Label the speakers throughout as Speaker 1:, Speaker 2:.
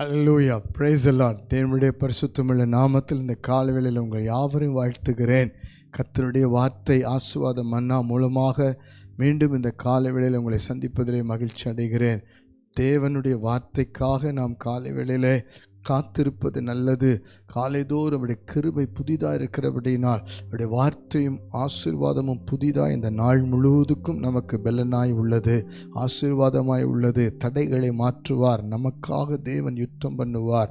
Speaker 1: Hallelujah, praise the Lord. தேவனுடைய பரிசுத்தமுள்ள நாமத்தில் இந்த காலவேளையில் உங்கள் யாவரையும் வாழ்த்துகிறேன். கர்த்தருடைய வார்த்தை ஆசீர்வாத மன்னா மூலமாக மீண்டும் இந்த காலவேளையில் உங்களை சந்திப்பதிலே மகிழ்ச்சி அடைகிறேன். தேவனுடைய வார்த்தைக்காக நாம் காலவேளையிலே காத்திருப்பது நல்லது. காலைதோறும் அவருடைய கிருபை புதிதாக இருக்கிறபடினால் அவருடைய வார்த்தையும் ஆசீர்வாதமும் புதிதாக இந்த நாள் முழுவதுக்கும் நமக்கு பெலனாய் உள்ளது, ஆசீர்வாதமாய் உள்ளது. தடைகளை மாற்றுவார், நமக்காக தேவன் யுத்தம் பண்ணுவார்,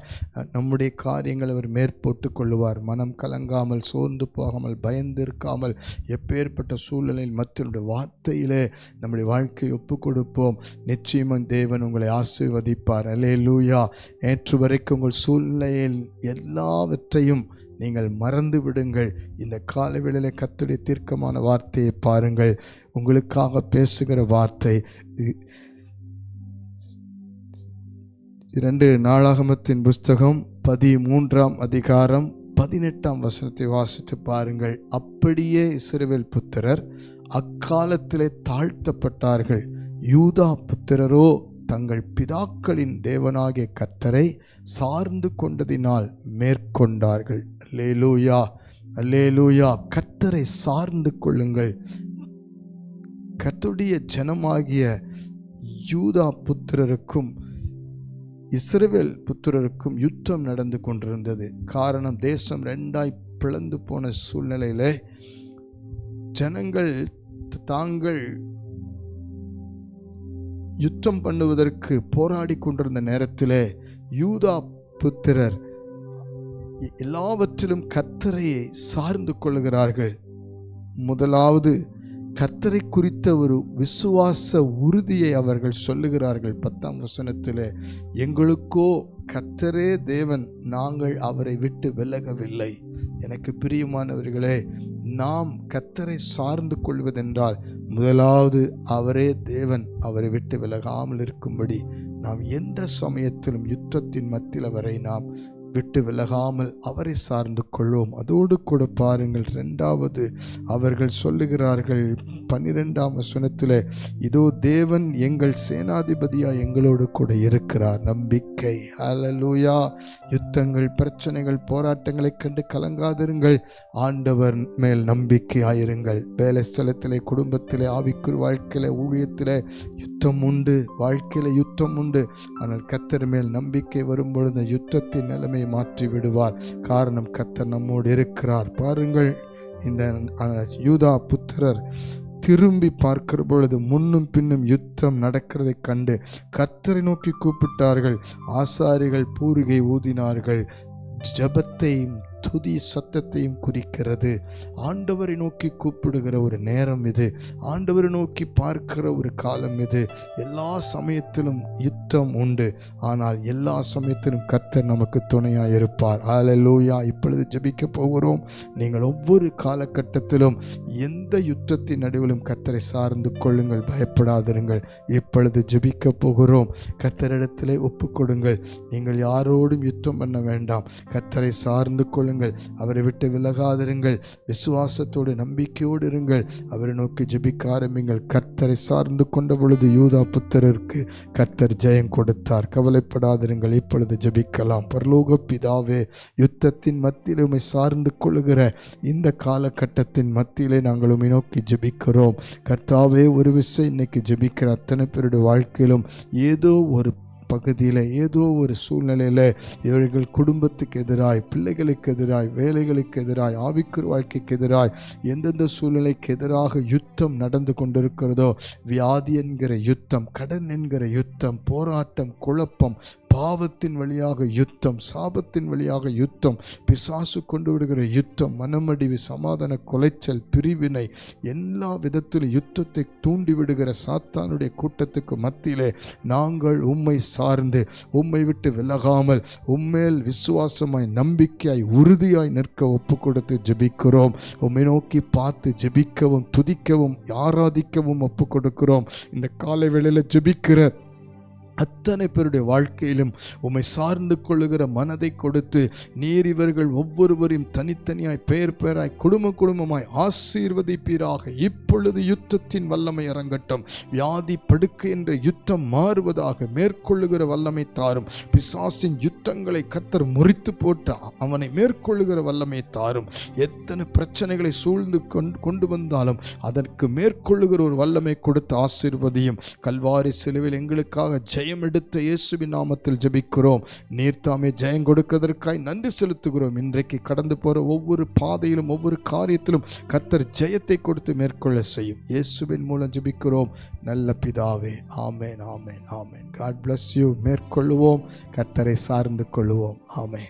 Speaker 1: நம்முடைய காரியங்களை அவர் மேற்போட்டு கொள்ளுவார். மனம் கலங்காமல், சோர்ந்து போகாமல், பயந்து இருக்காமல், எப்பேற்பட்ட சூழ்நிலையில் மத்திய வார்த்தையிலே நம்முடைய வாழ்க்கையை ஒப்பு கொடுப்போம். நிச்சயமாக தேவன் உங்களை ஆசீர்வதிப்பார். அல்லேலூயா. நேற்று வரைக்கும் உங்கள் சூழ்நிலையில் எல்லாவற்றையும் நீங்கள் மறந்து விடுங்கள். இந்த காலவேளையிலே கர்த்தருடைய தீர்க்கமான வார்த்தையை பாருங்கள். உங்களுக்காக பேசுகிற வார்த்தை 2 நாளாகமத்தின் புஸ்தகம் 13ஆம் அதிகாரம் 18ஆம் வசனத்தை வாசித்து பாருங்கள். அப்படியே இஸ்ரவேல் புத்திரர் அக்காலத்திலே தாழ்த்தப்பட்டார்கள், யூதா புத்திரரோ தங்கள் பிதாக்களின் தேவனாகிய கர்த்தரை சார்ந்து கொண்டதினால் மேற்கொண்டார்கள். அல்லேலூயா, அல்லேலூயா. கர்த்தரை சார்ந்து கொள்ளுங்கள். கர்த்தருடைய ஜனமாகிய யூதா புத்திரருக்கும் இஸ்ரவேல் புத்திரருக்கும் யுத்தம் நடந்து கொண்டிருந்தது. காரணம், தேசம் 2ஆய் பிளந்து போன சூழ்நிலையிலே ஜனங்கள் தாங்கள் யுத்தம் பண்ணுவதற்கு போராடி கொண்டிருந்த நேரத்திலே யூதா புத்திரர் எல்லாவற்றிலும் கர்த்தரையை சார்ந்து கொள்கிறார்கள். முதலாவது கர்த்தரை குறித்த ஒரு விசுவாச உறுதியை அவர்கள் சொல்லுகிறார்கள். 10ஆம் வசனத்திலே, எங்களுக்கோ கர்த்தரே தேவன், நாங்கள் அவரை விட்டு விலகவில்லை. எனக்கு பிரியமானவர்களே, நாம் கர்த்தரை சார்ந்து கொள்வதென்றால் முதலாவது அவரே தேவன், அவரை விட்டு விலகாமல் இருக்கும்படி நாம் எந்த சமயத்திலும் யுத்தத்தின் மத்தியில் அவரை நாம் விட்டு விலகாமல் அவரை சார்ந்து கொள்வோம். அதோடு கூட பாருங்கள், 2வது அவர்கள் சொல்லுகிறார்கள் 12ஆம் வசனத்தில், இதோ தேவன் எங்கள் சேனாதிபதியா எங்களோடு கூட இருக்கிறார். நம்பிக்கை. ஹல்லேலூயா. யுத்தங்கள், பிரச்சனைகள், போராட்டங்களை கண்டு கலங்காதிருங்கள். ஆண்டவர் மேல் நம்பிக்கையாயிருங்கள். வேலை ஸ்தலத்திலே, குடும்பத்திலே, ஆவிக்குரிய வாழ்க்கையில, ஊழியத்திலே யுத்தம் உண்டு, வாழ்க்கையில யுத்தம் உண்டு. ஆனால் கர்த்தர் மேல் நம்பிக்கை வரும்பொழுது யுத்தத்தின் நிலைமை மாற்றி விடுவார். காரணம், கர்த்தர் நம்மோடு இருக்கிறார். பாருங்கள், இந்த யூதா புத்திரர் திரும்பி பார்க்கிற பொழுது முன்னும் பின்னும் யுத்தம் நடக்கிறதை கண்டு கர்த்தரை நோக்கி கூப்பிட்டார்கள். ஆசாரிகள் பூரிகை ஊதினார்கள். ஜெபத்தையும் துதி சத்தத்தையும் குறிக்கிறது. ஆண்டவரை நோக்கி கூப்பிடுகிற ஒரு நேரம் இது. ஆண்டவரை நோக்கி பார்க்கிற ஒரு காலம் இது. எல்லா சமயத்திலும் யுத்தம் உண்டு, ஆனால் எல்லா சமயத்திலும் கர்த்தர் நமக்கு துணையாக இருப்பார். அல்லேலூயா. இப்பொழுது ஜெபிக்க போகிறோம். நீங்கள் ஒவ்வொரு காலகட்டத்திலும் எந்த யுத்தத்தின் நடுவிலும் கர்த்தரை சார்ந்து கொள்ளுங்கள், பயப்படாதிருங்கள். இப்பொழுது ஜெபிக்க போகிறோம். கர்த்தரிடத்திலே ஒப்பு கொடுங்கள். நீங்கள் யாரோடும் யுத்தம் பண்ண வேண்டாம். கர்த்தரை சார்ந்து கொள்ளுங்கள். அவரை விட்டு விலகாதிருங்கள். விசுவாசத்தோடு, நம்பிக்கையோடு இருங்கள். அவரை நோக்கி ஜெபிக்க ஆரம்பிங்கள். கர்த்தரை சார்ந்து கொண்ட பொழுது யூதா புத்திரருக்கு கர்த்தர் ஜெயம் கொடுத்தார். கவலைப்படாதிருங்கள். இப்பொழுது ஜெபிக்கலாம். பரலோக பிதாவே, யுத்தத்தின் மத்தியில் உம்மை சார்ந்து கொள்ளுகிற இந்த காலகட்டத்தின் மத்தியிலே நாங்கள் உம்மை நோக்கி ஜெபிக்கிறோம். கர்த்தாவே, ஒரு விஷயம் இன்னைக்கு ஜெபிக்கிற அத்தனை பேருடைய வாழ்க்கையிலும் ஏதோ ஒரு பகுதியில், ஏதோ ஒரு சூழ்நிலையில் இவர்கள் குடும்பத்துக்கு எதிராய், பிள்ளைகளுக்கு எதிராய், வேலைகளுக்கு எதிராய், ஆவிக்குரிய வாழ்க்கைக்கு எதிராய், எந்தெந்த சூழ்நிலைக்கு எதிராக யுத்தம் நடந்து கொண்டிருக்கிறதோ, வியாதி என்கிற யுத்தம், கடன் என்கிற யுத்தம், போராட்டம், குழப்பம், பாவத்தின் வழியாக யுத்தம், சாபத்தின் வழியாக யுத்தம், பிசாசு கொண்டு விடுகிற யுத்தம், மனமடிவு, சமாதான குலைச்சல், பிரிவினை, எல்லா விதத்திலும் யுத்தத்தை தூண்டிவிடுகிற சாத்தானுடைய கூட்டத்துக்கு மத்தியிலே நாங்கள் உம்மை சார்ந்து, உம்மை விட்டு விலகாமல், உம்மேல் விசுவாசமாய், நம்பிக்கையாய், உறுதியாய் நிற்க ஒப்பு கொடுத்து ஜெபிக்கிறோம். உம்மை நோக்கி பார்த்து ஜெபிக்கவும், துதிக்கவும், ஆராதிக்கவும் ஒப்பு கொடுக்கிறோம். இந்த காலை வேளையில் ஜெபிக்கிற அத்தனை பேருடைய வாழ்க்கையிலும் உம்மை சார்ந்து கொள்ளுகிற மனதை கொடுத்து நீர் இவர்கள் ஒவ்வொருவரையும் தனித்தனியாய் பெயராய் குடும்பமாய் ஆசீர்வதிப்பீராக. இப்பொழுது யுத்தத்தின் வல்லமை இறங்கட்டும். வியாதி படுக்கை என்ற யுத்தம் மாறுவதாக. மேற்கொள்ளுகிற வல்லமை தாரும். பிசாசின் யுத்தங்களை கர்த்தர் முறித்து போட்டு அவனை மேற்கொள்ளுகிற வல்லமை தாரும். எத்தனை பிரச்சனைகளை சூழ்ந்து கொண்டு வந்தாலும் அதற்கு மேற்கொள்ளுகிற ஒரு வல்லமை கொடுத்து ஆசீர்வதியும். கல்வாரி சிலுவையில் எங்களுக்காக ஜெயம் எடுத்த இயேசுவின் நாமத்தில் ஜெபிக்கிறோம். நீர் தாமே ஜெயம் கொடுப்பதற்காய் நன்றி செலுத்துகிறோம். இன்றைக்கு கடந்து போற ஒவ்வொரு பாதையிலும் ஒவ்வொரு காரியத்திலும் கர்த்தர் ஜெயத்தை கொடுத்து மேற்கொள்ள செய்யும். இயேசுவின் மூலம் ஜெபிக்கிறோம் நல்ல பிதாவே. ஆமென், ஆமென், ஆமென். God bless you. மேற்கொள்ளுவோம், கர்த்தரை சார்ந்து கொள்ளுவோம். ஆமென்.